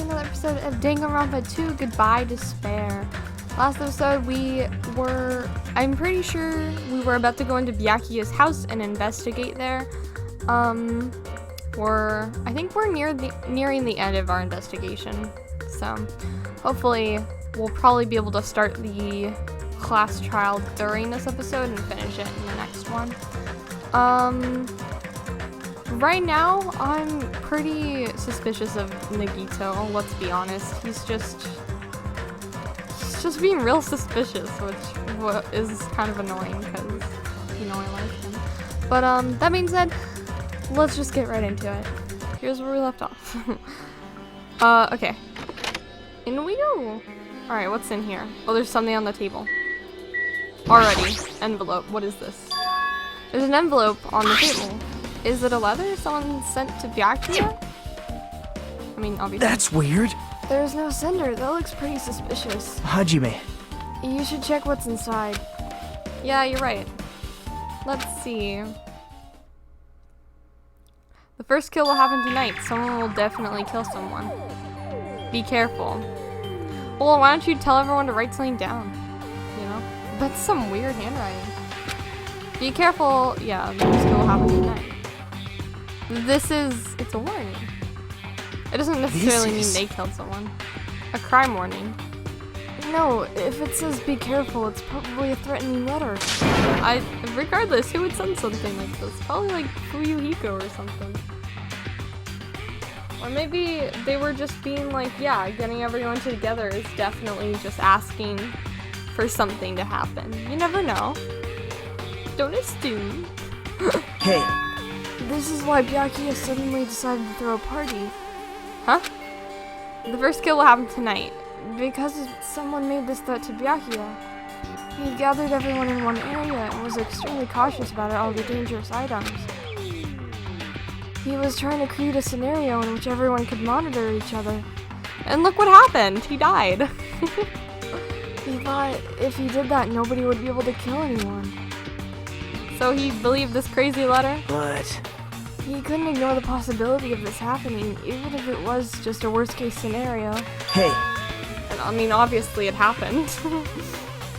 to another episode of Danganronpa 2, Goodbye Despair. Last episode I'm pretty sure we were about to go into Byakuya's house and investigate there. I think we're nearing the end of our investigation. So, hopefully we'll probably be able to start the class trial during this episode and finish it in the next one. Right now, I'm pretty suspicious of Nagito, let's be honest. He's just being real suspicious, which is kind of annoying, because, I like him. But, that being said, let's just get right into it. Here's where we left off. Okay. In we go! Alright, what's in here? Oh, there's something on the table. Already. Envelope. What is this? There's an envelope on the table. Is it a letter someone sent to Byakuya? I mean, obviously. That's weird. There's no sender. That looks pretty suspicious. Hajime. You should check what's inside. Yeah, you're right. Let's see. The first kill will happen tonight. Someone will definitely kill someone. Be careful. Well, why don't you tell everyone to write something down? That's some weird handwriting. Be careful. Yeah, the first kill will happen tonight. It's a warning. It doesn't necessarily mean they killed someone. A crime warning. No, if it says be careful, it's probably a threatening letter. Regardless, who would send something like this? Probably like Fuyuhiko or something. Or maybe they were just being like, yeah, getting everyone together is definitely just asking for something to happen. You never know. Don't assume. Hey. This is why Byakuya suddenly decided to throw a party. Huh? The first kill will happen tonight. Because someone made this threat to Byakuya. He gathered everyone in one area and was extremely cautious about all the dangerous items. He was trying to create a scenario in which everyone could monitor each other. And look what happened! He died! He thought if he did that, nobody would be able to kill anyone. So he believed this crazy letter? But He couldn't ignore the possibility of this happening, even if it was just a worst-case scenario. Hey. And I mean, obviously it happened.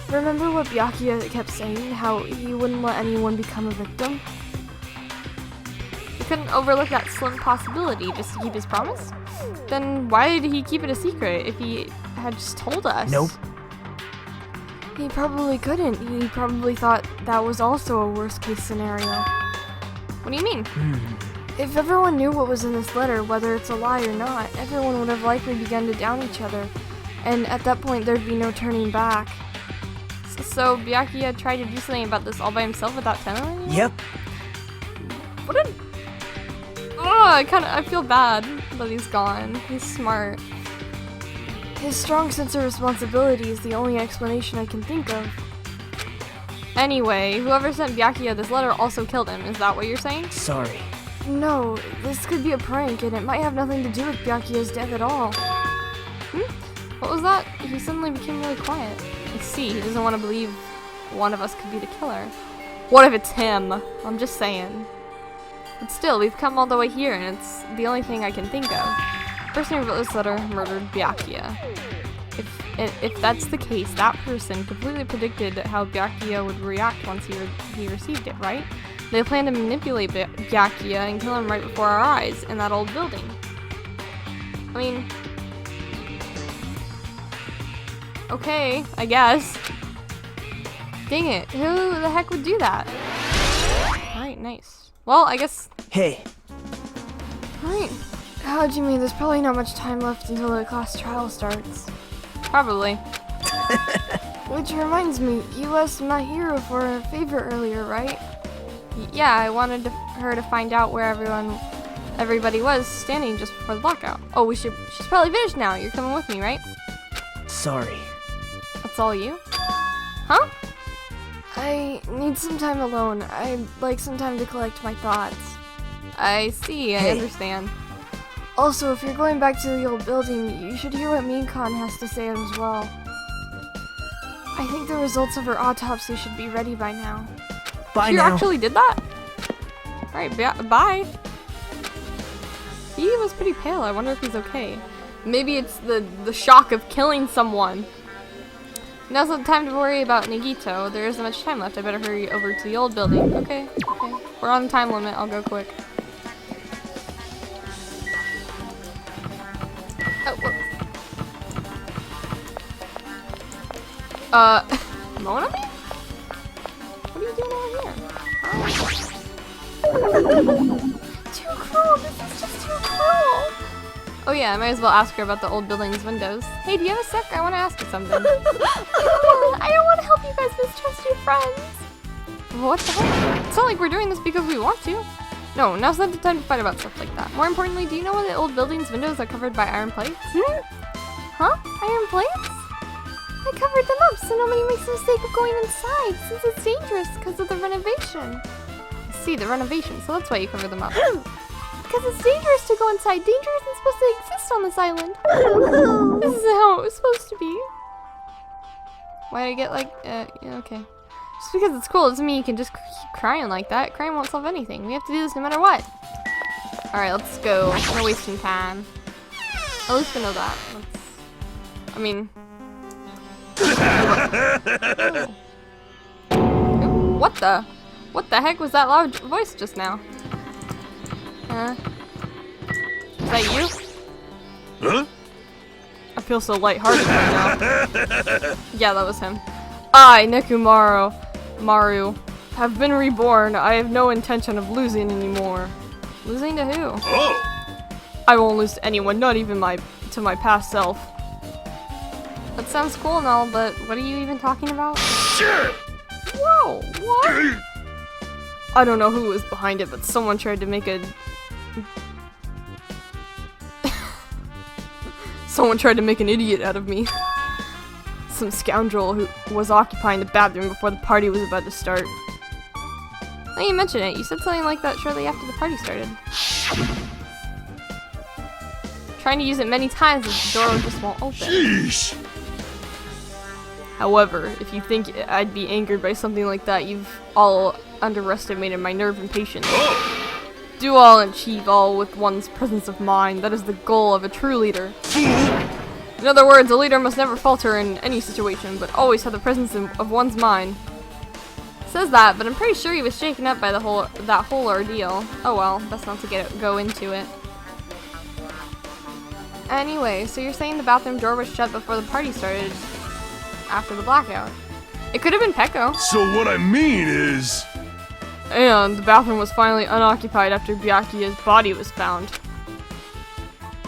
Remember what Byakuya kept saying, how he wouldn't let anyone become a victim? He couldn't overlook that slim possibility just to keep his promise? Then why did he keep it a secret if he had just told us? Nope. He probably couldn't. He probably thought that was also a worst-case scenario. What do you mean? If everyone knew what was in this letter, whether it's a lie or not, everyone would have likely begun to down each other. And at that point, there'd be no turning back. So Byakuya tried to do something about this all by himself without telling anyone? Yep. What a... Oh, I feel bad that he's gone. He's smart. His strong sense of responsibility is the only explanation I can think of. Anyway, whoever sent Byakuya this letter also killed him. Is that what you're saying? Sorry. No, this could be a prank, and it might have nothing to do with Byakuya's death at all. What was that? He suddenly became really quiet. I see, he doesn't want to believe one of us could be the killer. What if it's him? I'm just saying. But still, we've come all the way here, and it's the only thing I can think of. The person who wrote this letter murdered Byakuya. If that's the case, that person completely predicted how Byakuya would react once he received it, right? They planned to manipulate Byakuya and kill him right before our eyes in that old building. I mean... Okay, I guess. Dang it, who the heck would do that? Alright, nice. Well, I guess... Hey. Alright. Hajime, there's probably not much time left until the class trial starts. Probably. Which reminds me, you asked my hero for a favor earlier, right? Yeah, I wanted her to find out where everybody was standing just before the lockout. Oh, she's probably finished now. You're coming with me, right? Sorry. That's all you? Huh? I need some time alone. I'd like some time to collect my thoughts. I see, I understand. Also, if you're going back to the old building, you should hear what Minkan has to say as well. I think the results of her autopsy should be ready by now. Bye now. You actually did that? Alright, bye. He was pretty pale. I wonder if he's okay. Maybe it's the shock of killing someone. Now's not the time to worry about Nagito. There isn't much time left. I better hurry over to the old building. Okay, okay. We're on the time limit. I'll go quick. Oh, whoops. Mona? What are you doing over here? Oh. Too cruel. This is just too cruel. Oh yeah, I might as well ask her about the old building's windows. Hey, do you have a sec? I want to ask you something. I don't want to help you guys mistrust your friends. What the heck? It's not like we're doing this because we want to. No, now's not the time to fight about stuff like that. More importantly, do you know why the old building's windows are covered by iron plates? Huh? Iron plates? I covered them up so nobody makes the mistake of going inside, since it's dangerous because of the renovation. I see, the renovation, so that's why you cover them up. Because it's dangerous to go inside. Danger isn't supposed to exist on this island. This is how it was supposed to be. Why did I get like, yeah, okay. Just because it's cool doesn't mean you can just keep crying like that. Crying won't solve anything. We have to do this no matter what. Alright, let's go. We're wasting time. At least we know that. I mean... Ooh, what the? What the heck was that loud voice just now? Is that you? Huh? I feel so lighthearted right now. Yeah, that was him. I, Maru, have been reborn. I have no intention of losing anymore. Losing to who? Oh! I won't lose to anyone, not even to my past self. That sounds cool and all, but what are you even talking about? Sure! Whoa, what? I don't know who was behind it, but someone tried to make a... Someone tried to make an idiot out of me. Some scoundrel who was occupying the bathroom before the party was about to start. Now you mention it, you said something like that shortly after the party started. Trying to use it many times, but the door just won't open. Sheesh! However, if you think I'd be angered by something like that, you've all underestimated my nerve and patience. Oh! Do all and achieve all with one's presence of mind. That is the goal of a true leader. In other words, a leader must never falter in any situation, but always have the presence of one's mind. Says that, but I'm pretty sure he was shaken up by that whole ordeal. Oh well, best not to go into it. Anyway, so you're saying the bathroom door was shut before the party started after the blackout? It could have been Peko. So what I mean is... And the bathroom was finally unoccupied after Byakuya's body was found.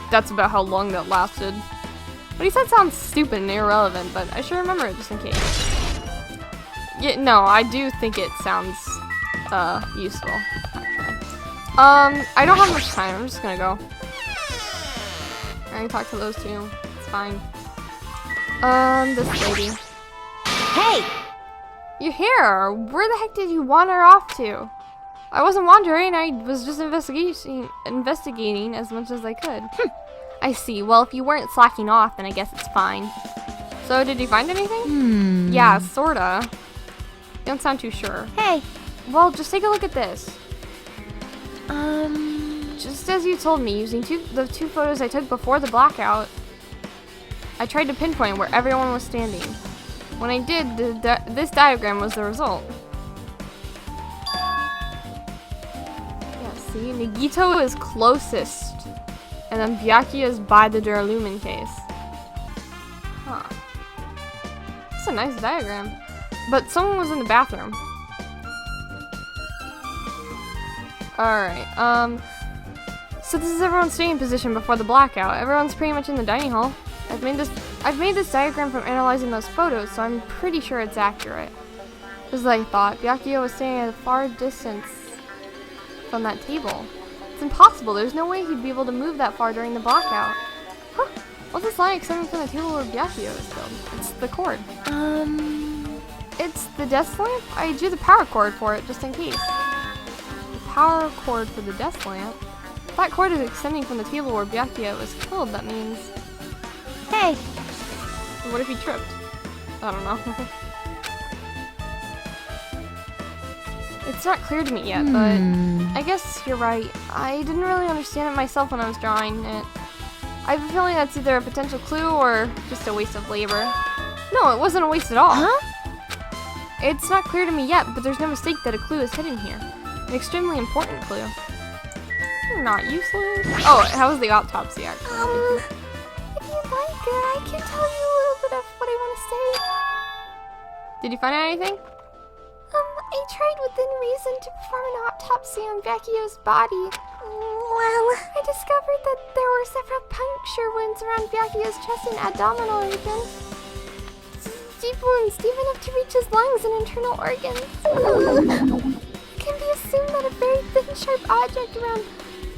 That's about how long that lasted. What he said sounds stupid and irrelevant, but I should remember it just in case. Yeah, no, I do think it sounds useful, actually. I don't have much time. I'm just gonna go. I can talk to those two. It's fine. This lady. Hey! You're here! Where the heck did you wander off to? I wasn't wandering, I was just investigating as much as I could. I see. Well, if you weren't slacking off, then I guess it's fine. So, did you find anything? Yeah, sorta. You don't sound too sure. Hey! Well, just take a look at this. Just as you told me, using the two photos I took before the blackout, I tried to pinpoint where everyone was standing. When I did, this diagram was the result. Yeah, see? Nagito is closest. And then Byakuya is by the Duralumin case. Huh. That's a nice diagram. But someone was in the bathroom. Alright, so this is everyone's staying position before the blackout. Everyone's pretty much in the dining hall. I've made this diagram from analyzing those photos, so I'm pretty sure it's accurate. Just as I thought, Byakuya was standing at a far distance from that table. It's impossible. There's no way he'd be able to move that far during the blackout. Huh? What's this line extending from the table where Byakuya is killed? It's the cord. It's the desk lamp? I drew the power cord for it, just in case. The power cord for the desk lamp? If that cord is extending from the table where Byakuya was killed, that means... Hey! What if he tripped? I don't know. It's not clear to me yet, but I guess you're right. I didn't really understand it myself when I was drawing it. I have a feeling that's either a potential clue or just a waste of labor. No, it wasn't a waste at all. Huh? It's not clear to me yet, but there's no mistake that a clue is hidden here. An extremely important clue. You're not useless. Oh, how was the autopsy actually? If you'd like, I can tell you a little bit of what I want to say. Did you find out anything? I tried within reason to perform an autopsy on Vecchio's body. Well, I discovered that there were several puncture wounds around Vecchio's chest and abdominal region. Deep wounds, deep enough to reach his lungs and internal organs. It can be assumed that a very thin, sharp object around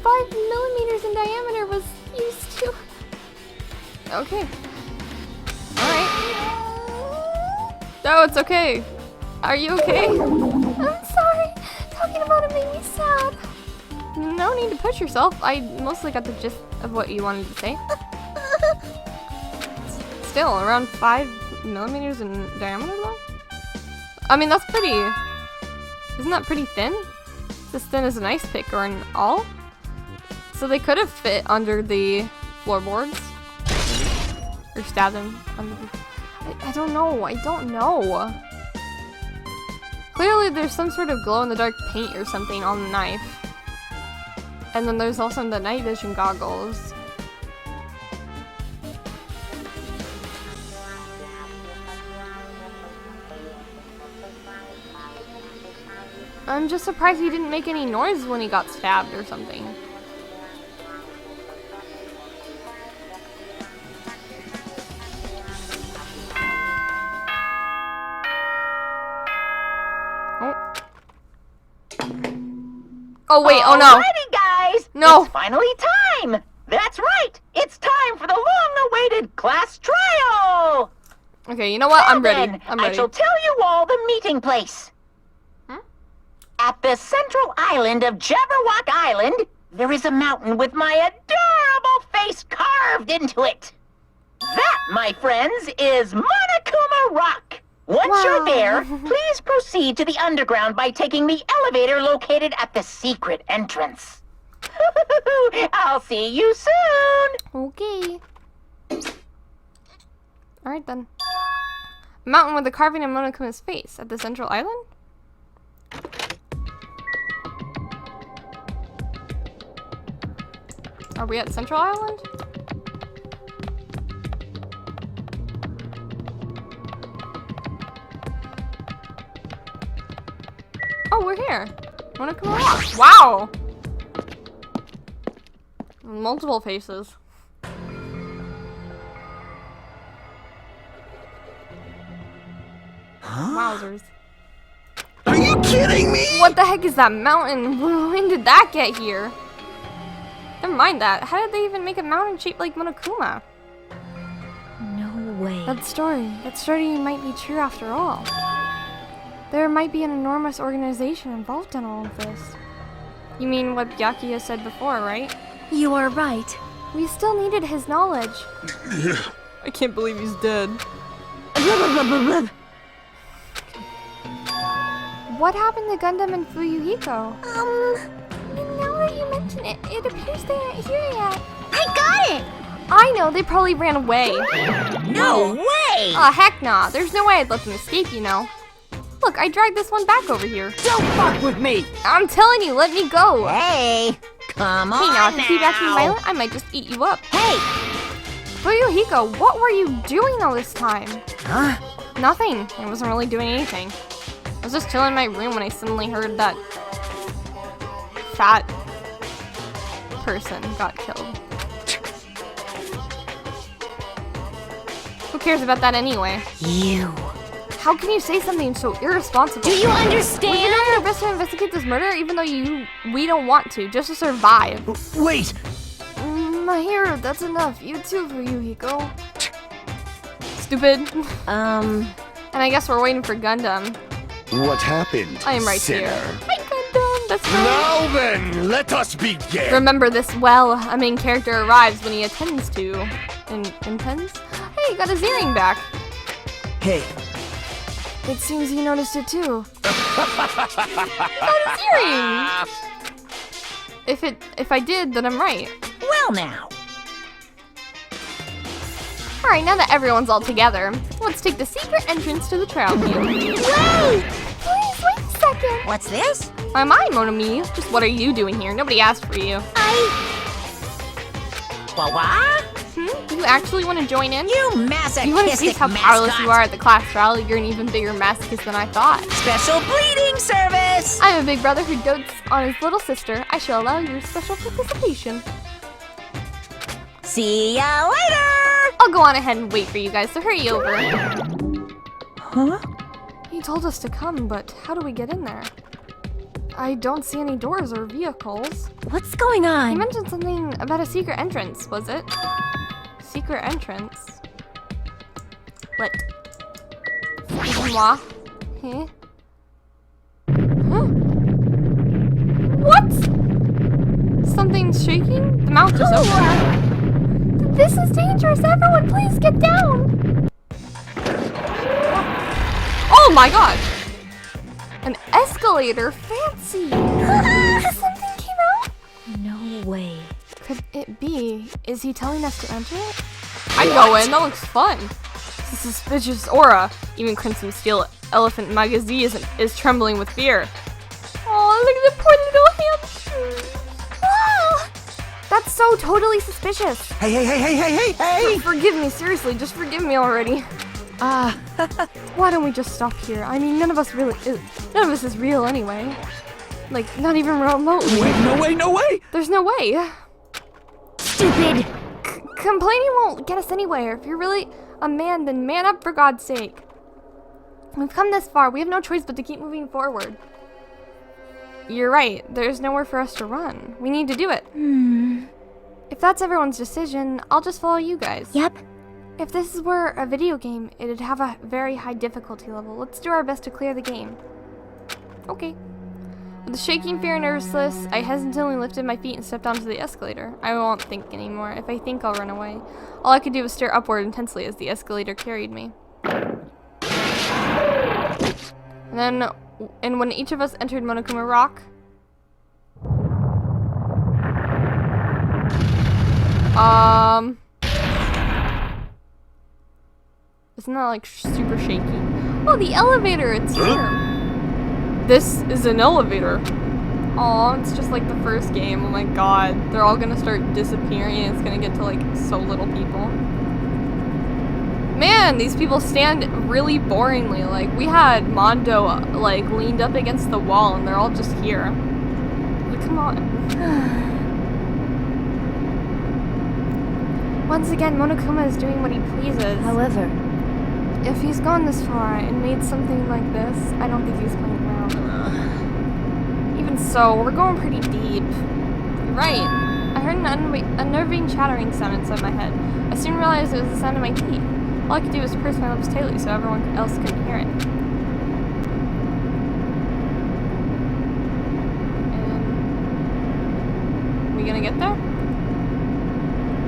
5 millimeters in diameter was used to... Okay. Alright. No, it's okay. Are you okay? I'm sorry. Talking about it made me sad. No need to push yourself. I mostly got the gist of what you wanted to say. Still, around 5 millimeters in diameter though? I mean, that's pretty... Isn't that pretty thin? It's as thin as an ice pick or an awl? So they could have fit under the floorboards. Or stabbed him under the... I don't know. Clearly there's some sort of glow-in-the-dark paint or something on the knife. And then there's also the night vision goggles. I'm just surprised he didn't make any noise when he got stabbed or something. Oh wait, oh no. Alrighty, guys. No. It's finally time. That's right. It's time for the long-awaited class trial. Okay, you know what? I'm ready. Then, I'm I ready. shall tell you all the meeting place. Hmm? At the central island of Jabberwock Island, there is a mountain with my adorable face carved into it. That, my friends, is Monokuma Rock. Once you're there, please proceed to the underground by taking the elevator located at the secret entrance. I'll see you soon. Okay. Alright then. A mountain with a carving of Monokuma's face at the central island? Are we at Central Island? Oh, we're here. Monokuma Rock. Wow! Multiple faces. Wowzers. Are you kidding me? What the heck is that mountain? When did that get here? Never mind that. How did they even make a mountain shaped like Monokuma? No way. That story might be true after all. There might be an enormous organization involved in all of this. You mean what Byakuya said before, right? You are right. We still needed his knowledge. I can't believe he's dead. What happened to Gundam and Fuyuhiko? Now that you mention it, it appears they aren't here yet. I got it! I know, they probably ran away. No way! Aw, heck nah. There's no way I'd let them escape, you know. Look, I dragged this one back over here. Don't fuck with me! I'm telling you, let me go. Hey! Come on Hey now, if you keep acting now. violent, I might just eat you up. Hey! Fuyuhiko, what were you doing all this time? Huh? Nothing. I wasn't really doing anything. I was just chilling in my room when I suddenly heard that fat person got killed. Who cares about that anyway? You. How can you say something so irresponsible? Do you We're understand? doing our best to investigate this murder, even though we don't want to, just to survive. Wait! My hero, that's enough. You too, Fuyuhiko. Stupid. And I guess we're waiting for Gundam. What happened? I am right sinner? here. Hi, Gundam. That's right. Now then, let us begin. Remember this well. A main character arrives when he attends to. Intends? Hey, you got his earring back. Hey, It seems you noticed it too. You got his earring. If I did, then I'm right. Well now. Alright, now that everyone's all together, let's take the secret entrance to the trial field. Wait! Please, wait a second. What's this? Am I, Mon Ami? Just what are you doing here? Nobody asked for you. What? Do you actually want to join in? You masochistic You want to see how powerless you are at the class trial? You're an even bigger masochist than I thought. Special bleeding service! I'm a big brother who dotes on his little sister. I shall allow your special participation. See ya later! I'll go on ahead and wait for you guys, so hurry over. Huh? He told us to come, but how do we get in there? I don't see any doors or vehicles. What's going He on? mentioned something about a secret entrance, was it? Secret entrance? What? Moi? Huh? Huh? What? Something's shaking? The mouth just opened. This is dangerous. Everyone, please get down. Oh my god! An escalator? Fancy! Something came out? No way. Could it be? Is he telling us to enter it? I go in, that looks fun. It's a suspicious aura. Even Crimson Steel Elephant Magazine is trembling with fear. Oh, look at the poor little hamster. Oh, that's so totally suspicious. Hey! Forgive me, seriously, just forgive me already. Why don't we just stop here? I mean, none of us is real anyway. Like, not even remotely. Wait, no way! There's no way. Stupid. Complaining won't get us anywhere. If you're really a man, then man up for God's sake. We've come this far. We have no choice but to keep moving forward. You're right. There's nowhere for us to run. We need to do it. If that's everyone's decision, I'll just follow you guys. Yep. If this were a video game, it'd have a very high difficulty level. Let's do our best to clear the game. Okay. With shaking fear and nervousness, I hesitantly lifted my feet and stepped onto the escalator. I won't think anymore. If I think, I'll run away. All I could do was stare upward intensely as the escalator carried me. And when each of us entered Monokuma Rock, isn't that like super shaky? Oh, the elevator, it's here. This is an elevator. Aw, it's just like the first game. Oh my god. They're all gonna start disappearing and it's gonna get to like so little people. Man, these people stand really boringly. Like, we had Mondo like leaned up against the wall and they're all just here. Like, come on. Once again, Monokuma is doing what he pleases. However, If he's gone this far and made something like this, I don't think he's coming around. Even so, we're going pretty deep. You're right. I heard an unnerving chattering sound inside my head. I soon realized it was the sound of my teeth. All I could do was purse my lips tightly so everyone else couldn't hear it. And we gonna get there?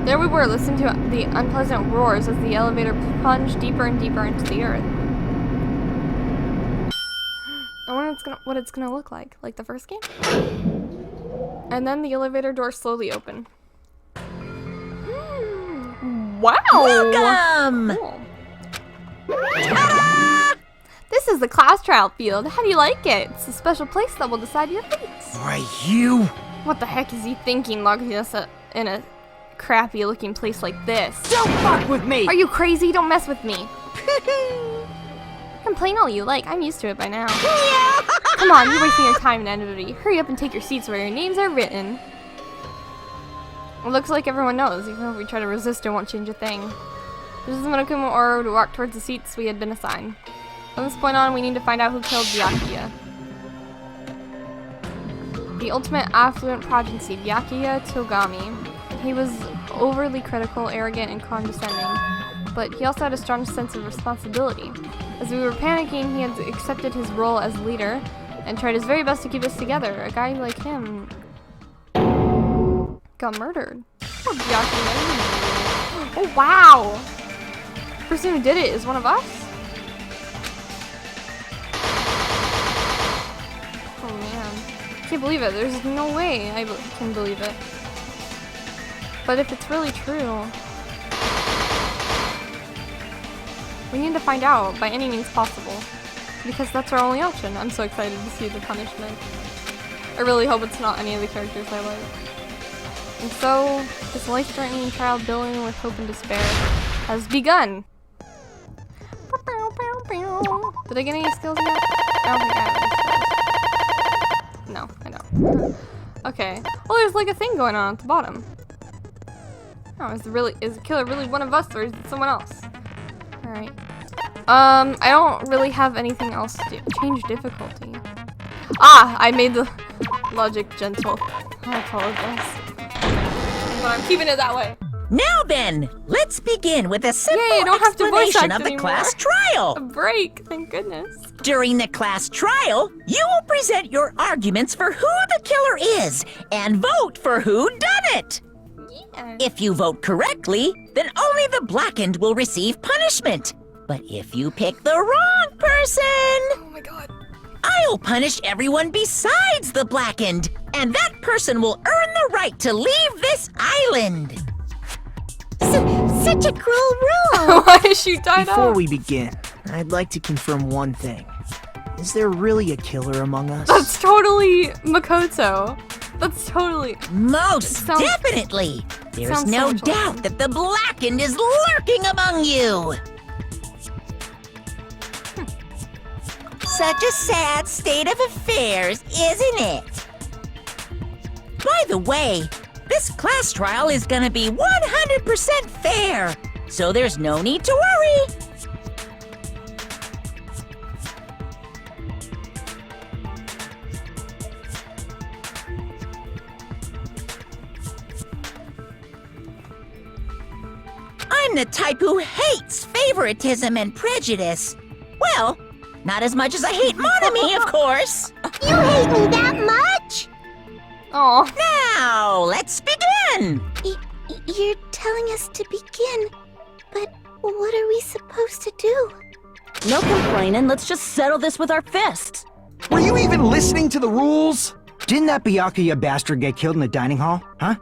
There we were, listening to the unpleasant roars as the elevator plunged deeper and deeper into the earth. I wonder what it's gonna look like the first game? And then the elevator door slowly opened. Wow! Welcome! Cool. This is the class trial field. How do you like it? It's a special place that will decide your fate. Right, you! What the heck is he thinking, locking us in a crappy looking place like this? Don't fuck with me! Are you crazy? Don't mess with me. Complain all you like. I'm used to it by now. Come on, you're wasting your time and energy. Hurry up and take your seats where your names are written. It looks like everyone knows. Even if we try to resist, it won't change a thing. This is Monokuma Oro to walk towards the seats we had been assigned. From this point on, we need to find out who killed Byakuya. The ultimate affluent progeny, Byakuya Togami. He was overly critical, arrogant, and condescending, but he also had a strong sense of responsibility. As we were panicking, he had accepted his role as leader and tried his very best to keep us together. A guy like him got murdered. Poor Byakuya. Oh wow! The person who did it is one of us? Oh man. Can't believe it. There's no way I can believe it. But if it's really true... We need to find out by any means possible. Because that's our only option. I'm so excited to see the punishment. I really hope it's not any of the characters I like. And so, this life-threatening trial building with hope and despair has begun. Did I get any skills yet? I don't think I have any skills. No, I don't. Okay. Well, there's like a thing going on at the bottom. Oh, is the killer really one of us, or is it someone else? Alright. I don't really have anything else to do. Change difficulty. Ah! I made the logic gentle. I apologize. But I'm keeping it that way. Now then, let's begin with a simple Yay, I don't have to voice explanation act of the anymore. class trial. A break, thank goodness. During the class trial, you will present your arguments for who the killer is and vote for who done it. Yeah. If you vote correctly, then only the blackened will receive punishment. But if you pick the wrong person, Oh my god. I'll punish everyone besides the blackened, and that person will earn the right to leave this island. Such a cruel rule. Why is she tied Before up? we begin, I'd like to confirm one thing. Is there really a killer among us? That's totally Makoto. That's totally. Most Sounds- definitely. There's sounds no so much doubt awesome. that the blackened is lurking among you. Such a sad state of affairs, isn't it? By the way, this class trial is gonna be 100% fair, so there's no need to worry. I'm the type who hates favoritism and prejudice. Well, not as much as I hate Monami, of course. You hate me that much? Oh. Now, let's begin. You're telling us to begin, but what are we supposed to do? No complaining, let's just settle this with our fists. Were you even listening to the rules? Didn't that Byakuya bastard get killed in the dining hall? Huh?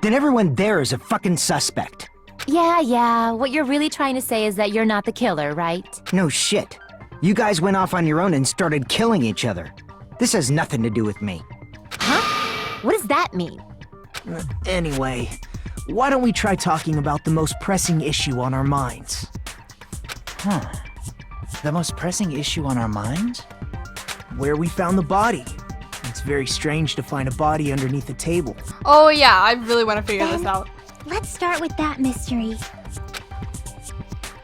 Then everyone there is a fucking suspect. Yeah, what you're really trying to say is that you're not the killer, right? No shit. You guys went off on your own and started killing each other. This has nothing to do with me. What does that mean? Anyway, why don't we try talking about the most pressing issue on our minds? The most pressing issue on our minds? Where we found the body. It's very strange to find a body underneath a table. Oh yeah, I really want to figure this out. Let's start with that mystery.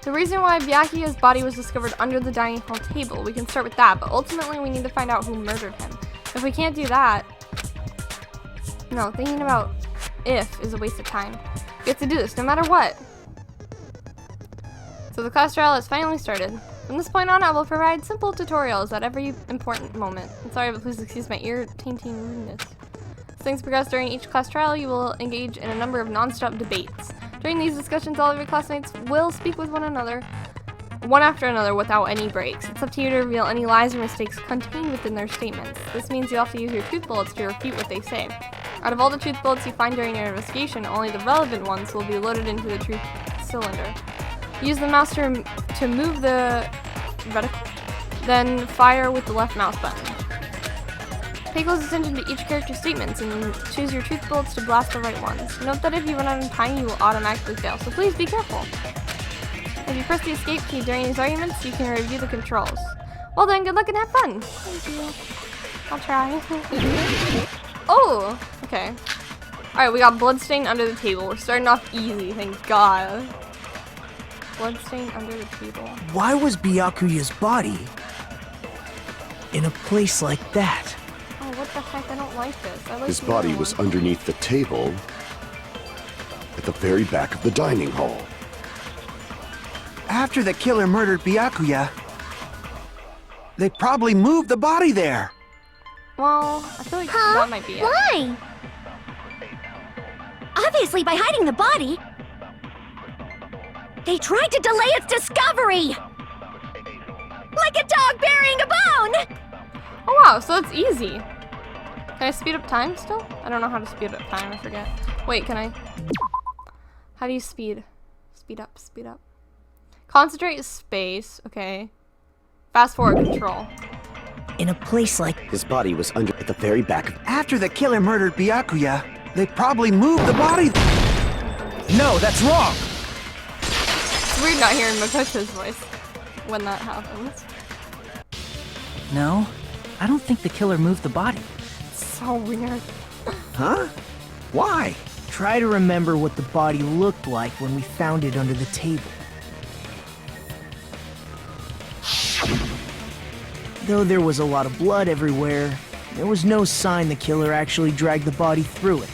The reason why Byakuya's body was discovered under the dining hall table, we can start with that, but ultimately we need to find out who murdered him. If we can't do that... No, thinking about if is a waste of time. We have to do this no matter what. So the class trial has finally started. From this point on, I will provide simple tutorials at every important moment. I'm sorry, but please excuse my ear-tainting rudeness. As things progress during each class trial, you will engage in a number of non-stop debates. During these discussions, all of your classmates will speak with one after another without any breaks. It's up to you to reveal any lies or mistakes contained within their statements. This means you'll have to use your truth bullets to refute what they say. Out of all the truth bullets you find during your investigation, only the relevant ones will be loaded into the truth cylinder. Use the mouse to move the reticle, then fire with the left mouse button. Pay close attention to each character's statements and choose your truth bullets to blast the right ones. Note that if you run out of time, you will automatically fail, so please be careful. If you press the escape key during these arguments, you can review the controls. Well then, good luck and have fun! Thank you. I'll try. Oh! Okay. Alright, we got bloodstain under the table. We're starting off easy, thank God. Bloodstain under the table. Why was Byakuya's body in a place like that? Oh, what the heck? I don't like this. I like His the body other was one. underneath the table at the very back of the dining hall. After the killer murdered Byakuya, they probably moved the body there. Well, I feel like that might be it. Why? Obviously by hiding the body. They tried to delay its discovery! Like a dog burying a bone! Oh wow, so it's easy. Can I speed up time still? I don't know how to speed up time, I forget. Wait, can I? How do you speed? Speed up, speed up. Concentrate space. Okay. Fast forward control. In a place like... His body was under at the very back of... After the killer murdered Byakuya, they probably moved the body. No, that's wrong! It's weird not hearing Makoto's voice when that happens. No, I don't think the killer moved the body. It's so weird. Huh? Why? Try to remember what the body looked like when we found it under the table. Though there was a lot of blood everywhere, there was no sign the killer actually dragged the body through it.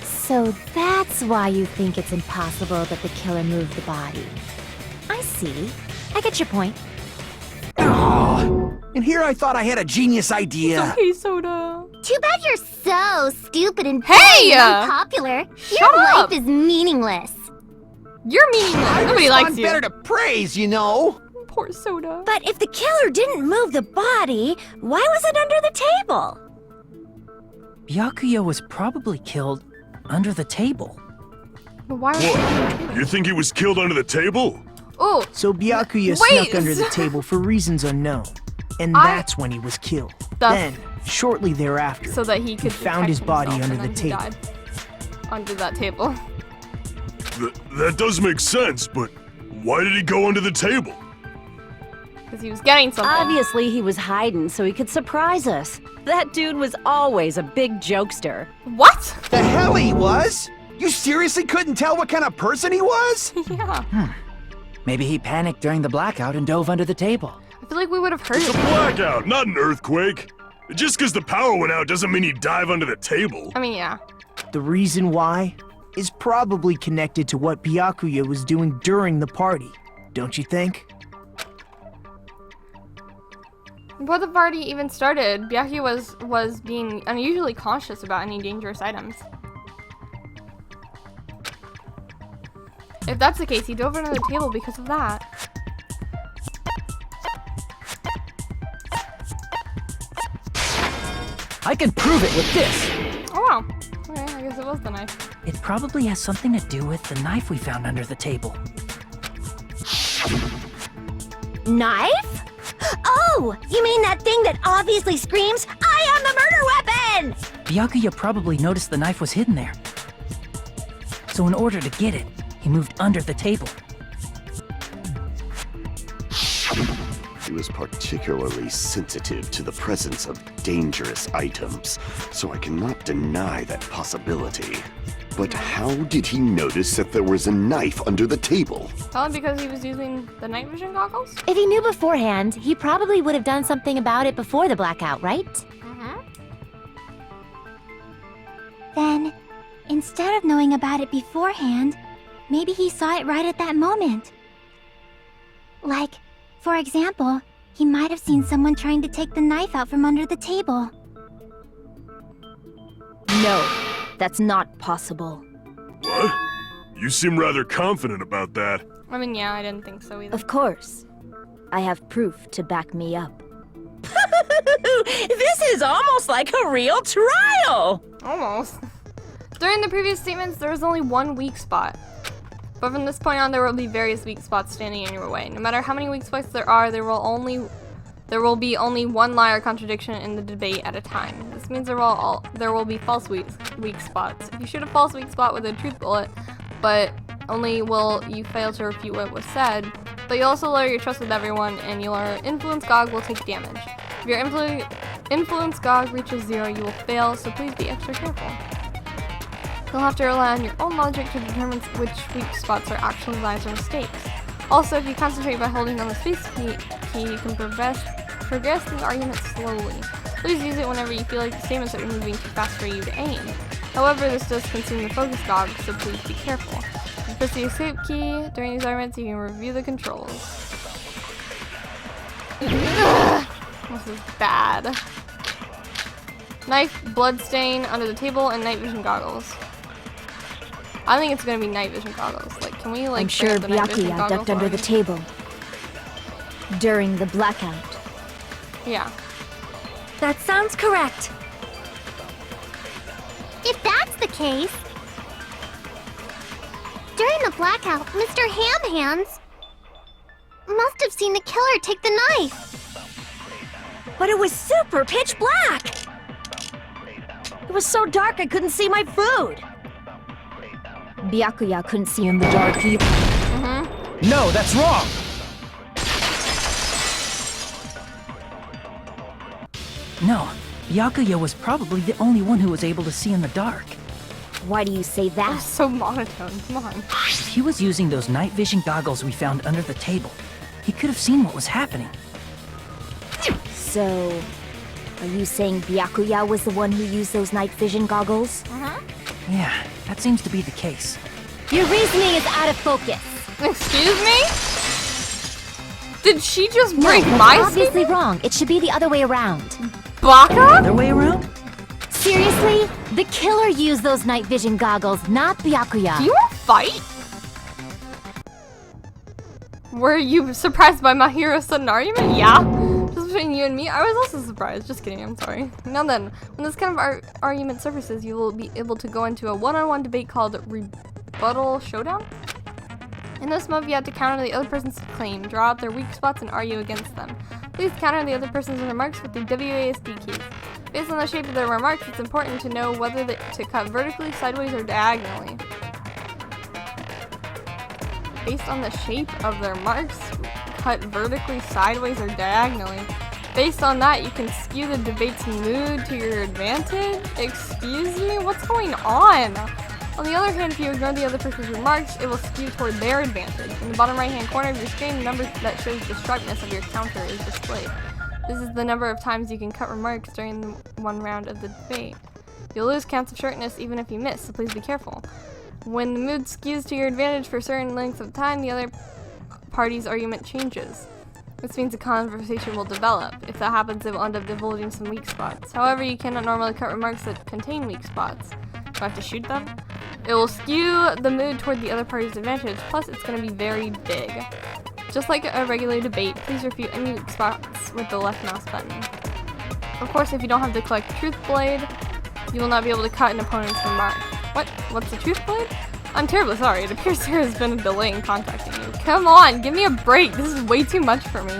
So that's why you think it's impossible that the killer moved the body. I see. I get your point. And here I thought I had a genius idea. Okay, Soda. Too bad you're so stupid and Hey! unpopular. Shut Your up! life is meaningless. You're meaningless. Nobody likes you. better to praise, you know. Poor Soda. But if the killer didn't move the body, why was it under the table? Byakuya was probably killed under the table. But why was What? You think he was killed under the table? Oh, So Byakuya Wait, snuck under the table for reasons unknown. And I- that's when he was killed. The- Then, shortly thereafter, so that he could found his protect body himself, under and the then he table. died under that table. That does make sense, but why did he go under the table? Because he was getting something. Obviously, he was hiding so he could surprise us. That dude was always a big jokester. What? The hell he was? You seriously couldn't tell what kind of person he was? Yeah. Maybe he panicked during the blackout and dove under the table. I feel like we would have heard It's a it. blackout, not an earthquake. Just because the power went out doesn't mean he'd dive under the table. I mean, yeah. The reason why is probably connected to what Byakuya was doing during the party, don't you think? Before the party even started, Byakuya was being unusually cautious about any dangerous items. If that's the case, he dove under the table because of that. I can prove it with this! Oh wow. Okay, I guess it was the knife. It probably has something to do with the knife we found under the table. Knife? Oh, you mean that thing that obviously screams, I am the murder weapon! Byakuya probably noticed the knife was hidden there. So in order to get it, he moved under the table. He was particularly sensitive to the presence of dangerous items, so I cannot deny that possibility. But how did he notice that there was a knife under the table? Probably because he was using the night vision goggles? If he knew beforehand, he probably would have done something about it before the blackout, right? Then, instead of knowing about it beforehand, maybe he saw it right at that moment. Like, for example, he might have seen someone trying to take the knife out from under the table. No, that's not possible. What? You seem rather confident about that. I mean, yeah, I didn't think so either. Of course. I have proof to back me up. This is almost like a real trial! Almost. During the previous statements, there was only one weak spot. But from this point on, there will be various weak spots standing in your way. No matter how many weak spots there are, there will be only one lie or contradiction in the debate at a time. This means there will be false weak spots. If you shoot a false weak spot with a truth bullet, but only will you fail to refute what was said, but you also lower your trust with everyone, and your influence gog will take damage. If your influence gog reaches 0, you will fail, so please be extra careful. You'll have to rely on your own logic to determine which weak spots are actually lies or mistakes. Also, if you concentrate by holding on the space key, you can progress the argument slowly. Please use it whenever you feel like the statements are moving too fast for you to aim. However, this does consume the focus gog, so please be careful. If you press the escape key during these arguments, you can review the controls. This is bad. Knife, blood stain under the table, and night vision goggles. I think it's gonna be night vision goggles. Like, can we like? I'm sure bring up the night vision Byakuya goggles ducked under the already? table. During the blackout. Yeah. That sounds correct. If that's the case, During the blackout, Mr. Ham Hands must have seen the killer take the knife. But it was super pitch black! It was so dark I couldn't see my food. Byakuya couldn't see in the dark either. No, that's wrong! No, Byakuya was probably the only one who was able to see in the dark. Why do you say that? That's so monotone. Come on. If he was using those night vision goggles we found under the table, he could have seen what was happening. So, are you saying Byakuya was the one who used those night vision goggles? Yeah, that seems to be the case. Your reasoning is out of focus. Excuse me? Did she just break no, my that's obviously speaker? wrong. It should be the other way around. Baka? Other way around? Seriously? The killer used those night vision goggles, not Byakuya. Do you want to fight? Were you surprised by my hero sudden argument? Yeah. Just between you and me, I was also surprised. Just kidding, I'm sorry. Now then, when this kind of argument surfaces, you will be able to go into a one-on-one debate called Rebuttal Showdown. In this mode, you have to counter the other person's claim, draw out their weak spots, and argue against them. Please counter the other person's remarks with the WASD keys. Based on the shape of their remarks, it's important to know whether to cut vertically, sideways, or diagonally. Based on the shape of their marks, cut vertically, sideways, or diagonally. Based on that, you can skew the debate's mood to your advantage? Excuse me? What's going on? On the other hand, if you ignore the other person's remarks, it will skew toward their advantage. In the bottom right-hand corner of your screen, the number that shows the sharpness of your counter is displayed. This is the number of times you can cut remarks during the one round of the debate. You'll lose counts of sharpness even if you miss, so please be careful. When the mood skews to your advantage for a certain length of time, the other party's argument changes. This means a conversation will develop. If that happens, it will end up divulging some weak spots. However, you cannot normally cut remarks that contain weak spots. Do I have to shoot them? It will skew the mood toward the other party's advantage, plus it's going to be very big. Just like a regular debate, please refute any weak spots with the left mouse button. Of course, if you don't have the collect truth blade, you will not be able to cut an opponent's remark. What? What's the truth blade? I'm terribly sorry. It appears there has been a delay in contacting you. Come on, give me a break. This is way too much for me.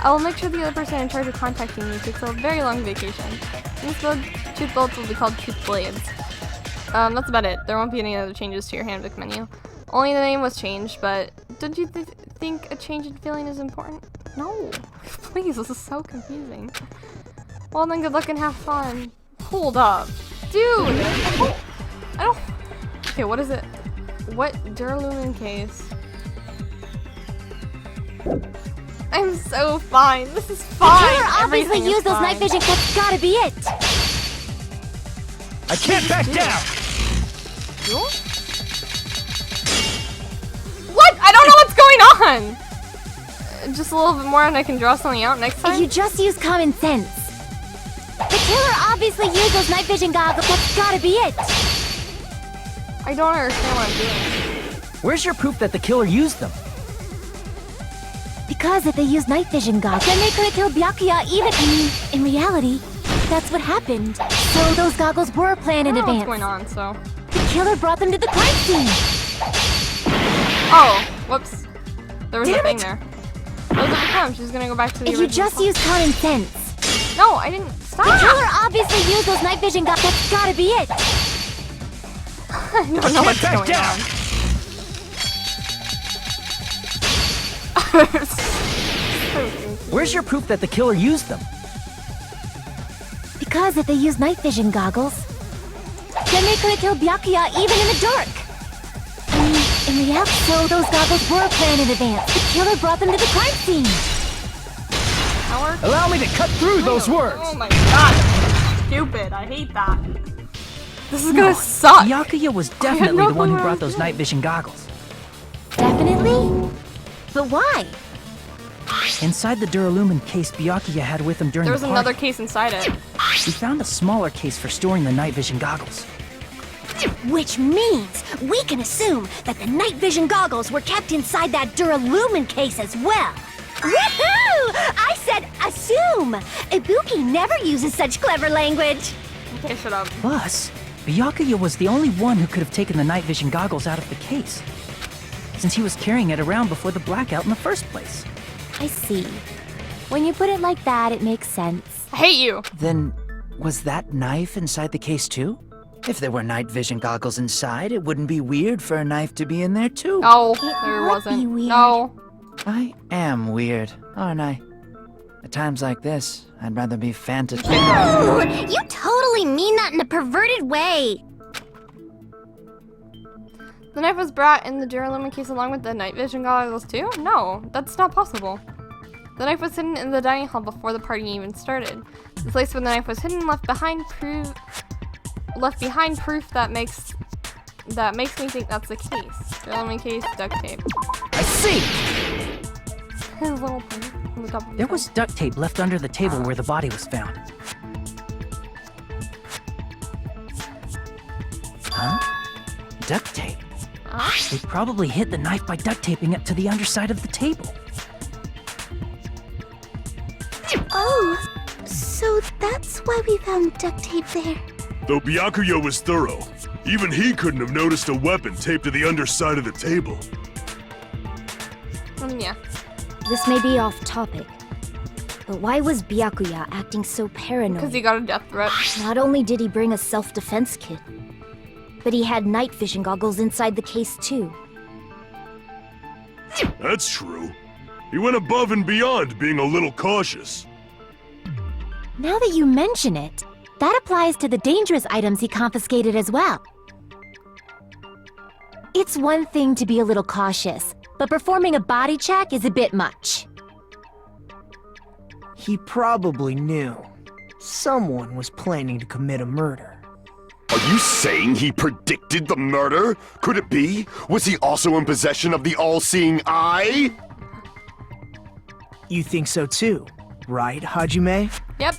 I will make sure the other person in charge of contacting you takes a very long vacation. In this mode, truth bullets will be called truth blades. That's about it. There won't be any other changes to your handbook menu. Only the name was changed, but don't you think a change in feeling is important? No. Please, this is so confusing. Well then, good luck and have fun. Hold up. Dude! I don't... Okay, what is it? What Duralumin case? I'm so fine. This is fine. The killer obviously used those night vision. That's gotta be it. I can't back down! What? I don't know what's going on! Just a little bit more and I can draw something out next time? You just use common sense. The killer obviously used those night vision goggles. That's gotta be it. I don't understand what I'm doing. Where's your proof that the killer used them? Because if they used night vision goggles, then they could have killed Byakuya even in reality. That's what happened. So those goggles were planned in I don't know advance. what's going on, so... The killer brought them to the crime scene. Oh, whoops. There was Damn a thing it. there. Those are the time. She's gonna go back to the If you original just spot. use common sense. No, I didn't. Stop! The killer obviously used those night vision goggles. That's gotta be it. I don't know what's going on. Where's your proof that the killer used them? Because if they used night vision goggles, then they could have killed Byakuya even in the dark. In reality, so those goggles were planned in advance. The killer brought them to the crime scene. Howard? Allow me to cut through those words! Oh my god. Stupid. I hate that. This is gonna suck. Byakuya was definitely no the one who clue brought what I was those night vision goggles. Definitely? But why? Inside the Duralumin case Byakuya had with him during There the was party, another case inside it. we found a smaller case for storing the night vision goggles. Which means we can assume that the night vision goggles were kept inside that Duralumin case as well. Woohoo! I said assume! Ibuki never uses such clever language. Okay, shut up. Plus, Byakuya was the only one who could have taken the night vision goggles out of the case. since he was carrying it around before the blackout in the first place. I see. When you put it like that, it makes sense. I hate you. Then, was that knife inside the case too? If there were night vision goggles inside, it wouldn't be weird for a knife to be in there too. No, It there would wasn't. be weird. No. I am weird, aren't I? At times like this, I'd rather be fantasy. Ooh, you totally mean that in a perverted way. The knife was brought in the duralumin case along with the night vision goggles too? No, that's not possible. The knife was hidden in the dining hall before the party even started. The place where the knife was hidden left behind proof that makes me think that's the case. Duralumin case, duct tape. I see! His little thing on the top of his There head. was duct tape left under the table where the body was found. Huh? Duct tape? They probably hid the knife by duct taping it to the underside of the table. Oh, so that's why we found duct tape there. Though Byakuya was thorough, even he couldn't have noticed a weapon taped to the underside of the table. Yeah. This may be off topic, but why was Byakuya acting so paranoid? Because he got a death threat. Not only did he bring a self-defense kit, but he had night vision goggles inside the case too. That's true. He went above and beyond being a little cautious. Now that you mention it, that applies to the dangerous items he confiscated as well. It's one thing to be a little cautious, but performing a body check is a bit much. He probably knew someone was planning to commit a murder. Are you saying he predicted the murder? Could it be? Was he also in possession of the all-seeing eye? You think so too, right, Hajime? Yep.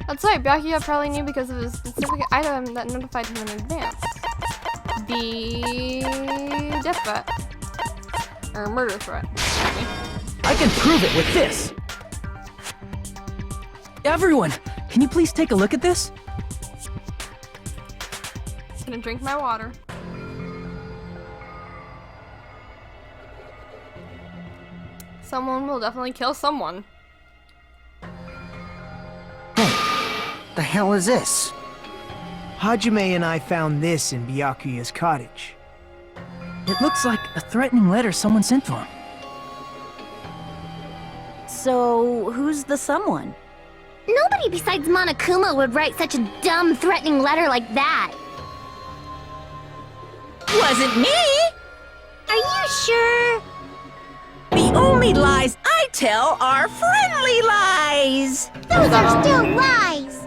That's right, Byakuya probably knew because of a specific item that notified him in advance. The death threat. Or murder threat. I can prove it with this! Everyone, can you please take a look at this? Gonna drink my water. Someone will definitely kill someone. The hell is this? Hajime and I found this in Byakuya's cottage. It looks like a threatening letter someone sent to him. So, who's the someone? Nobody besides Monokuma would write such a dumb, threatening letter like that. Wasn't me! Are you sure? The only lies I tell are friendly lies! Those are still lies!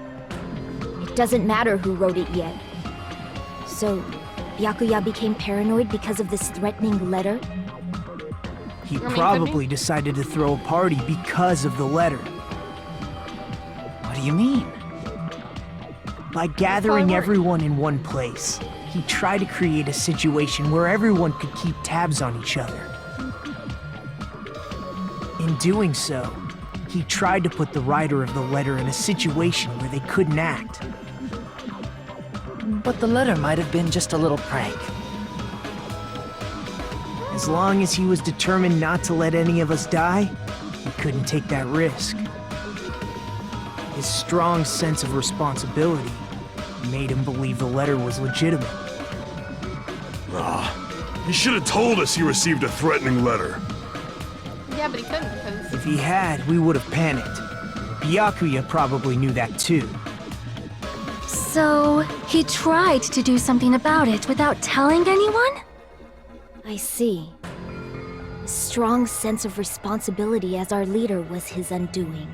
It doesn't matter who wrote it yet. So, Byakuya became paranoid because of this threatening letter? He probably decided to throw a party because of the letter. What do you mean? By gathering everyone in one place, he tried to create a situation where everyone could keep tabs on each other. In doing so, he tried to put the writer of the letter in a situation where they couldn't act. But the letter might have been just a little prank. As long as he was determined not to let any of us die, he couldn't take that risk. His strong sense of responsibility made him believe the letter was legitimate. He should have told us he received a threatening letter. Yeah, but he couldn't because... If he had, we would have panicked. Byakuya probably knew that too. So, he tried to do something about it without telling anyone? I see. A strong sense of responsibility as our leader was his undoing.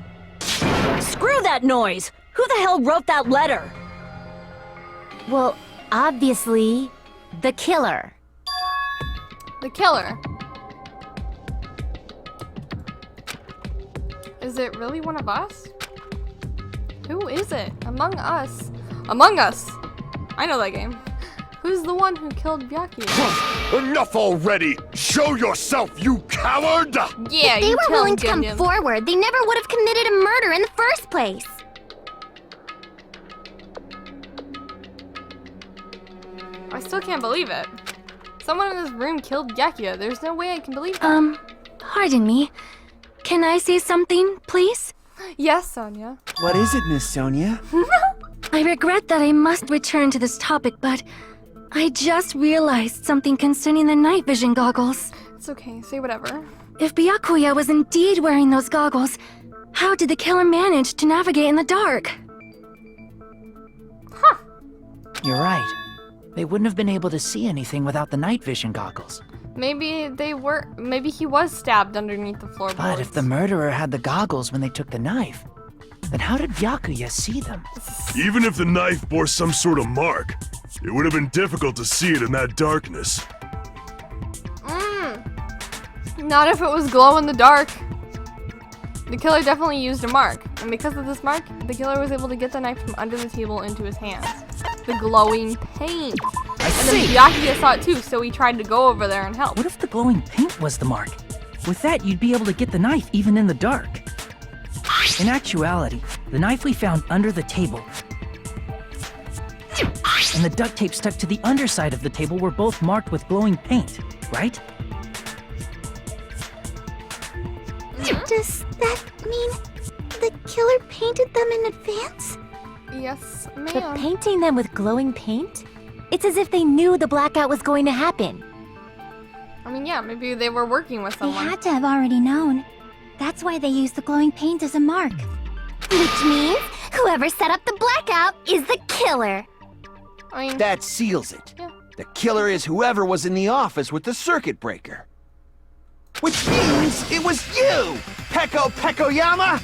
Screw that noise! Who the hell wrote that letter? Well, obviously, the killer. The killer. Is it really one of us? Who is it? Among Us. Among Us! I know that game. Who's the one who killed Byakuya? Enough already! Show yourself, you coward! Yeah, If they you were killed willing to come Ginyan. forward, they never would have committed a murder in the first place. I still can't believe it. Someone in this room killed Byakuya. There's no way I can believe that. Pardon me. Can I say something, please? Yes, Sonia. What is it, Miss Sonia? I regret that I must return to this topic, but I just realized something concerning the night vision goggles. It's okay. Say whatever. If Byakuya was indeed wearing those goggles, how did the killer manage to navigate in the dark? Huh. You're right. They wouldn't have been able to see anything without the night vision goggles. Maybe they were. Maybe he was stabbed underneath the floorboards. But if the murderer had the goggles when they took the knife, then how did Byakuya see them? Even if the knife bore some sort of mark, it would have been difficult to see it in that darkness. Not if it was glow in the dark. The killer definitely used a mark, and because of this mark, the killer was able to get the knife from under the table into his hands. The glowing paint. And then Byakuya saw it too, so he tried to go over there and help. What if the glowing paint was the mark? With that, you'd be able to get the knife even in the dark. In actuality, the knife we found under the table and the duct tape stuck to the underside of the table were both marked with glowing paint, right? Does that mean the killer painted them in advance? Yes, But ma'am. painting them with glowing paint? It's as if they knew the blackout was going to happen. I mean, yeah, maybe they were working with They someone. had to have already known. That's why they used the glowing paint as a mark. Which means whoever set up the blackout is the killer. I mean, That seals it. Yeah. The killer is whoever was in the office with the circuit breaker. Which means it was you, Peko Pekoyama!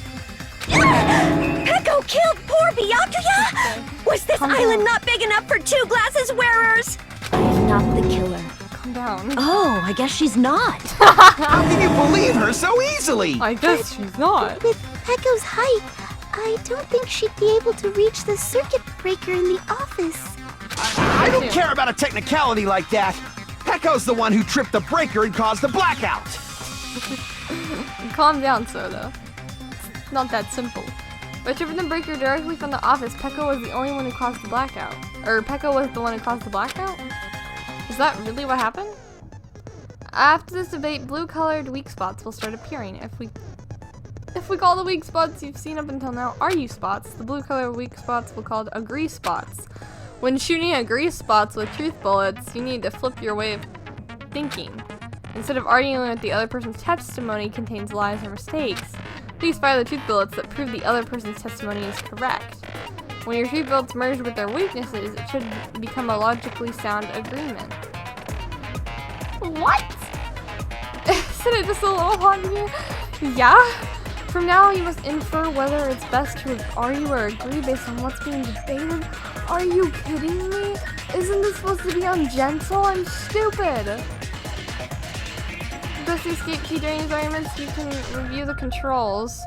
Peko killed poor Byakuya? Was this island not big enough for 2 glasses wearers? I'm not the killer. calm down. Oh, I guess she's not. How can you believe her so easily? I guess she's not. With Peko's height, I don't think she'd be able to reach the circuit breaker in the office. I don't care about a technicality like that. Peko's the one who tripped the breaker and caused the blackout. Calm down, Soda. It's not that simple. By tripping the breaker directly from the office, Peko was the only one who caused the blackout. Or Peko was the one who caused the blackout? Is that really what happened? After this debate, blue-colored weak spots will start appearing. If we call the weak spots you've seen up until now RU spots, the blue-colored weak spots will be called agree spots. When shooting agree spots with truth bullets, you need to flip your way of thinking. Instead of arguing with the other person's testimony contains lies or mistakes, please fire the truth bullets that prove the other person's testimony is correct. When your truth bullets merge with their weaknesses, it should become a logically sound agreement. What? Said it just a little hot in here? Yeah? From now on, you must infer whether it's best to argue or agree based on what's being debated. Are you kidding me? Isn't this supposed to be ungentle? I'm stupid. Press the escape key during these arguments, you can review the controls.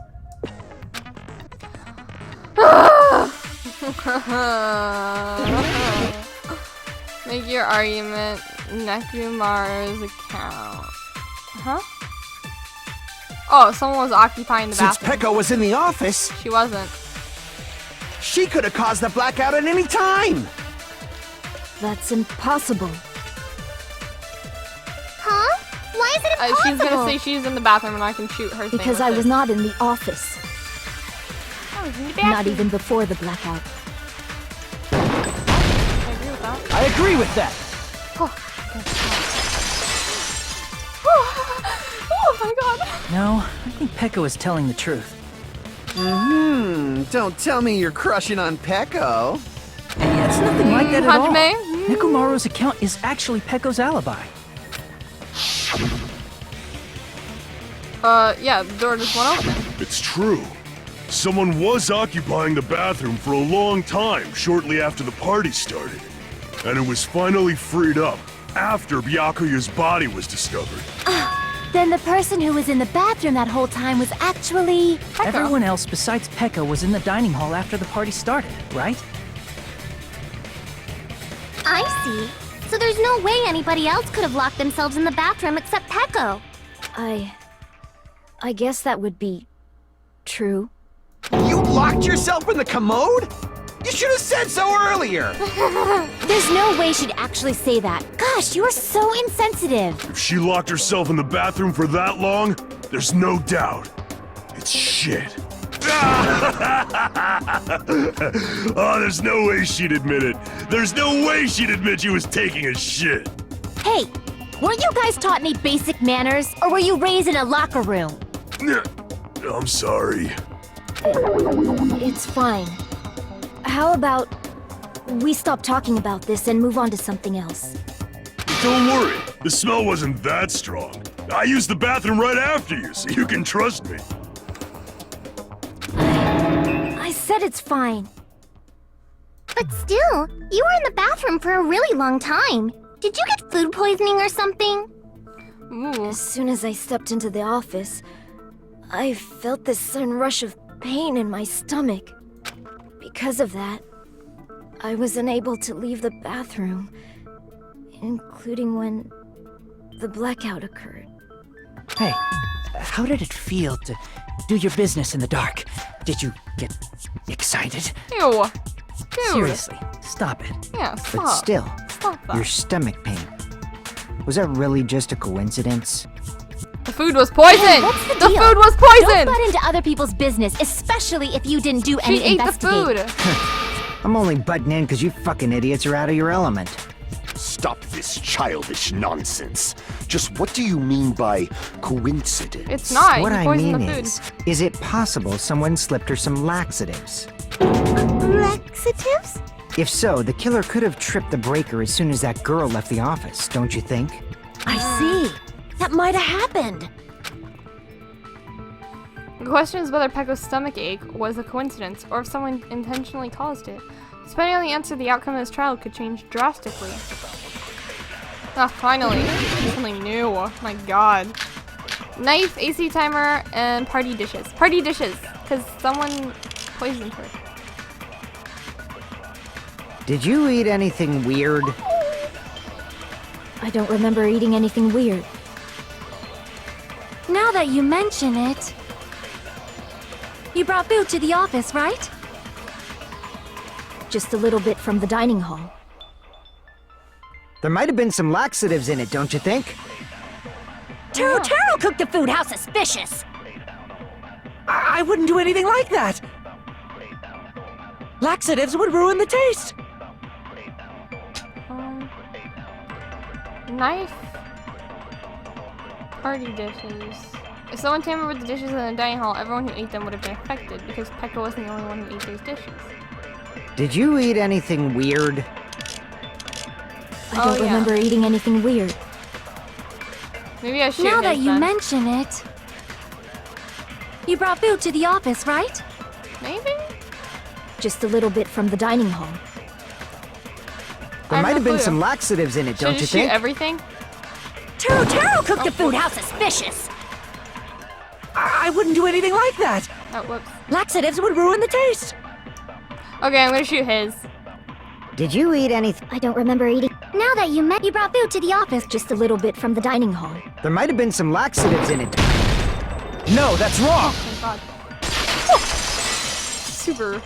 Make your argument Nekumaru's account. Huh? Oh, someone was occupying the Since bathroom. Peko was in the office, She wasn't. she could have caused the blackout at any time. That's impossible. Huh? Why is it impossible? She's gonna say she's in the bathroom and I can shoot her. Because I was not in the office. I was in the Not bathroom. even before the blackout. I agree with that. I agree with that. Oh my god. No, I think Peko is telling the truth. Don't tell me you're crushing on Peko. Hey, it's nothing like that at all. Hajime? Nekumaru's account is actually Peko's alibi. Yeah, the door just went open. It's true. Someone was occupying the bathroom for a long time shortly after the party started. And it was finally freed up after Byakuya's body was discovered. Then the person who was in the bathroom that whole time was actually... Everyone else besides Peko was in the dining hall after the party started, right? I see. So there's no way anybody else could have locked themselves in the bathroom except Peko. I guess that would be... true. You locked yourself in the commode? You should have said so earlier! There's no way she'd actually say that. Gosh, you are so insensitive. If she locked herself in the bathroom for that long, there's no doubt. It's shit. Oh, there's no way she'd admit it. There's no way she'd admit she was taking a shit. Hey, weren't you guys taught any basic manners, or were you raised in a locker room? I'm sorry. It's fine. How about we stop talking about this and move on to something else? Don't worry, the smell wasn't that strong. I used the bathroom right after you, so you can trust me. I said it's fine. But still, you were in the bathroom for a really long time. Did you get food poisoning or something? Ooh. As soon as I stepped into the office, I felt this sudden rush of pain in my stomach. Because of that, I was unable to leave the bathroom, including when the blackout occurred. Hey, how did it feel to do your business in the dark? Did you get excited? Ew. Dude. Seriously, stop it. Yeah, stop. But still, Stop that. your stomach pain. Was that really just a coincidence? The food was poisoned! What's the The deal? food was Don't poisoned! butt into other people's business, especially if you didn't do any She ate the investigating. food! I'm only butting in because you fucking idiots are out of your element. Stop this childish nonsense. Just what do you mean by coincidence? It's not. What You I poisoned mean the food. is it possible someone slipped her some laxatives? Laxatives? If so, the killer could have tripped the breaker as soon as that girl left the office, don't you think? I see. That might have happened. The question is whether Pecco's stomach ache was a coincidence, or if someone intentionally caused it. Depending on the answer, the outcome of this trial could change drastically. Ah, finally. Something new. My god. Knife, AC timer, and party dishes. Party dishes! Because someone poisoned her. Did you eat anything weird? I don't remember eating anything weird. Now that you mention it... You brought food to the office, right? Just a little bit from the dining hall. There might have been some laxatives in it, don't you think? Taro cooked the food. How suspicious! I wouldn't do anything like that. Laxatives would ruin the taste. Knife. Party dishes. If someone tampered with the dishes in the dining hall, everyone who ate them would have been affected, because Pecco wasn't the only one who ate those dishes. Did you eat anything weird? I don't remember eating anything weird. Maybe I should. Now that you mention it... You brought food to the office, right? Maybe? Just a little bit from the dining hall. There might have been some laxatives in it, don't you think? Shoot everything? Taro cooked the food. How suspicious! I wouldn't do anything like that. Oh, whoops. Laxatives would ruin the taste. Okay, I'm gonna shoot his. Did you eat anything? I don't remember eating. Now that you brought food to the office, just a little bit from the dining hall. There might have been some laxatives in it. No, that's wrong! Oh my god. Super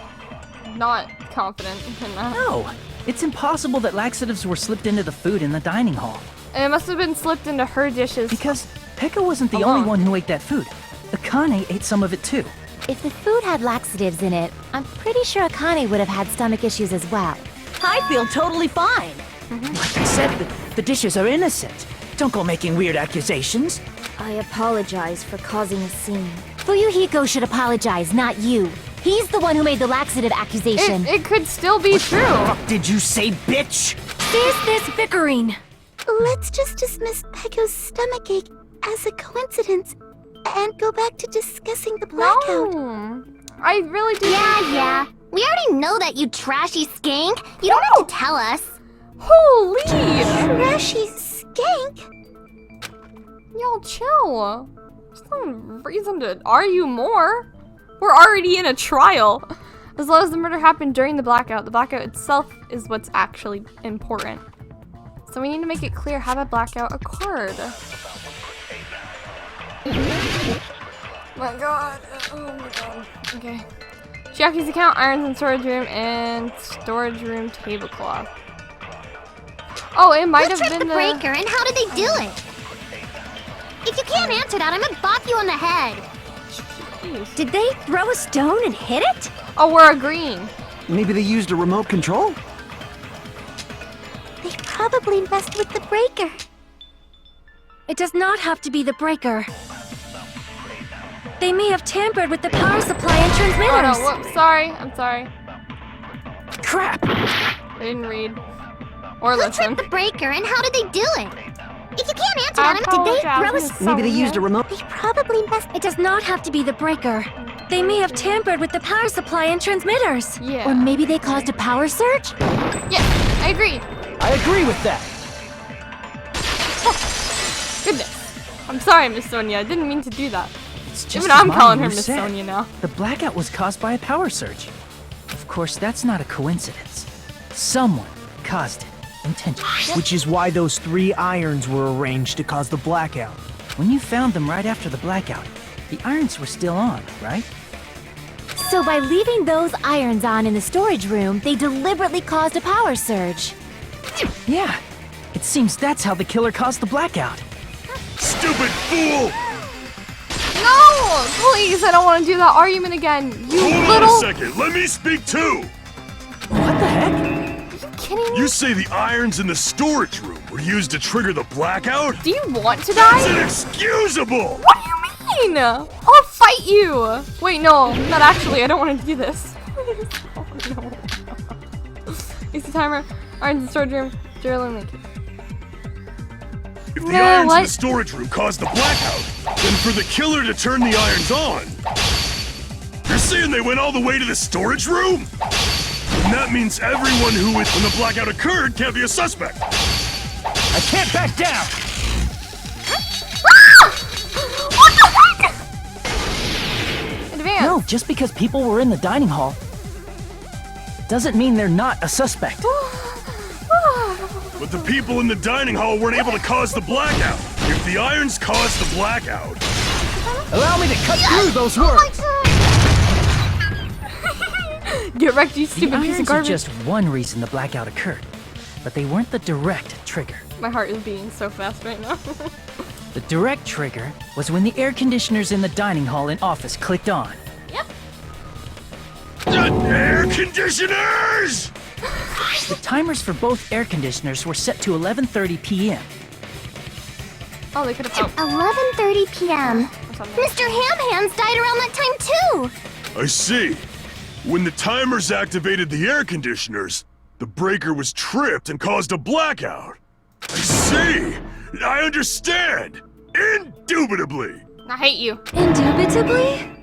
not confident in that. No, it's impossible that laxatives were slipped into the food in the dining hall. And it must have been slipped into her dishes. Because Pecco wasn't the only one who ate that food. Akane ate some of it too. If the food had laxatives in it, I'm pretty sure Akane would have had stomach issues as well. I feel totally fine. Like I said, the dishes are innocent. Don't go making weird accusations. I apologize for causing a scene. Fuyuhiko should apologize, not you. He's the one who made the laxative accusation. It could still be true. What did you say, bitch? There's this bickering. Let's just dismiss Pecco's stomachache as a coincidence and go back to discussing the blackout. No. I really do. Yeah. We already know that, you trashy skank. You don't have to tell us. Holy! Trashy skank? Y'all chill. There's no reason to argue more. We're already in a trial. As long as the murder happened during the blackout itself is what's actually important. So we need to make it clear how the blackout occurred. My god. Oh my god. Okay. Chiaki's account, irons in storage room, and storage room tablecloth. Oh, it might have been the breaker, and how did they do it? If you can't answer that, I'm gonna bop you on the head. Jeez. Did they throw a stone and hit it? Oh, we're agreeing. Maybe they used a remote control? They probably messed with the breaker. It does not have to be the breaker. They may have tampered with the power supply and transmitters. Oh no, whoops, sorry. I'm sorry. Crap! I didn't read. Or Who listen. tripped the breaker, and how did they do it? If you can't answer that, did they throw a... Maybe they used a remote. They probably messed... It does not have to be the breaker. They may have tampered with the power supply and transmitters. Yeah. Or maybe they caused a power surge? Yeah, I agree. I agree with that. Goodness. I'm sorry, Miss Sonia. I didn't mean to do that. It's just Even as I'm calling her Mayu Miss said. Sonia now. The blackout was caused by a power surge. Of course, that's not a coincidence. Someone caused it intentionally. Which is why those 3 irons were arranged to cause the blackout. When you found them right after the blackout, the irons were still on, right? So by leaving those irons on in the storage room, they deliberately caused a power surge. Yeah. It seems that's how the killer caused the blackout. Stupid fool! No! Please, I don't want to do that argument again. You Hold little... on a second, let me speak too! What the heck? Are you kidding me? You say the irons in the storage room were used to trigger the blackout? Do you want to die? That's inexcusable! What do you mean? I'll fight you! Wait, no, not actually. I don't want to do this. Oh, no. AC timer, irons in the storage room, Geraldine Link. If the No, irons in what? the storage room caused the blackout, then for the killer to turn the irons on, you're saying they went all the way to the storage room? And that means everyone who was when the blackout occurred can't be a suspect. I can't back down! What the heck? Advance. No, just because people were in the dining hall doesn't mean they're not a suspect. But the people in the dining hall weren't able to cause the blackout. If the irons caused the blackout, Allow me to cut through those words! Get wrecked, you The stupid piece of irons are garbage. just one reason the blackout occurred, but they weren't the direct trigger. My heart is beating so fast right now. The direct trigger was when the air conditioners in the dining hall and office clicked on. air conditioners! The timers for both air conditioners were set to 11:30 p.m. Oh, they could have... 11:30 p.m. Mr. Ham Hands died around that time too! I see. When the timers activated the air conditioners, the breaker was tripped and caused a blackout. I see. I understand. Indubitably. I hate you. Indubitably?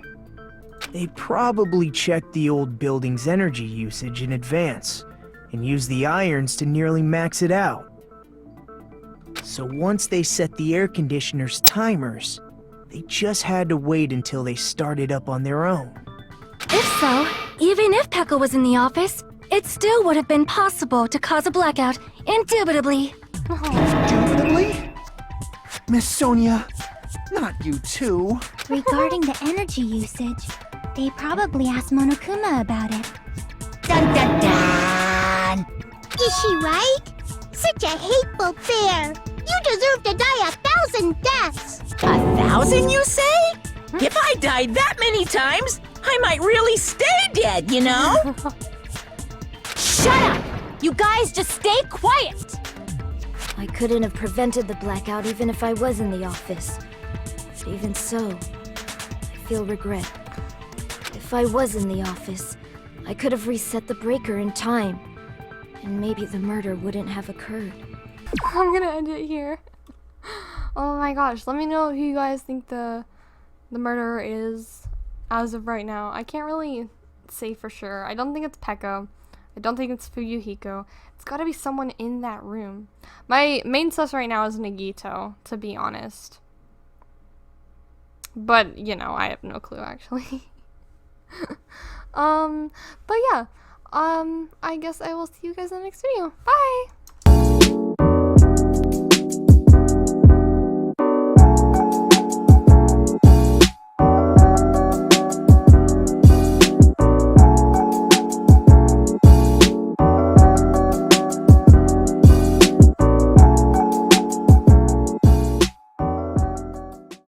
They probably checked the old building's energy usage in advance and used the irons to nearly max it out. So once they set the air conditioner's timers, they just had to wait until they started up on their own. If so, even if Pekka was in the office, it still would have been possible to cause a blackout, indubitably. Indubitably? Miss Sonia, not you too. Regarding the energy usage, they probably asked Monokuma about it. Dun dun dun! Is she right? Such a hateful bear! You deserve to die 1,000 deaths! 1,000, you say? If I died that many times, I might really stay dead, you know? Shut up! You guys just stay quiet! I couldn't have prevented the blackout even if I was in the office. But even so, I feel regret. If I was in the office, I could have reset the breaker in time. And maybe the murder wouldn't have occurred. I'm gonna end it here. Oh my gosh, let me know who you guys think the murderer is as of right now. I can't really say for sure. I don't think it's Pekka. I don't think it's Fuyuhiko. It's gotta be someone in that room. My main sus right now is Nagito, to be honest. But, you know, I have no clue actually. But yeah. I guess I will see you guys in the next video. Bye!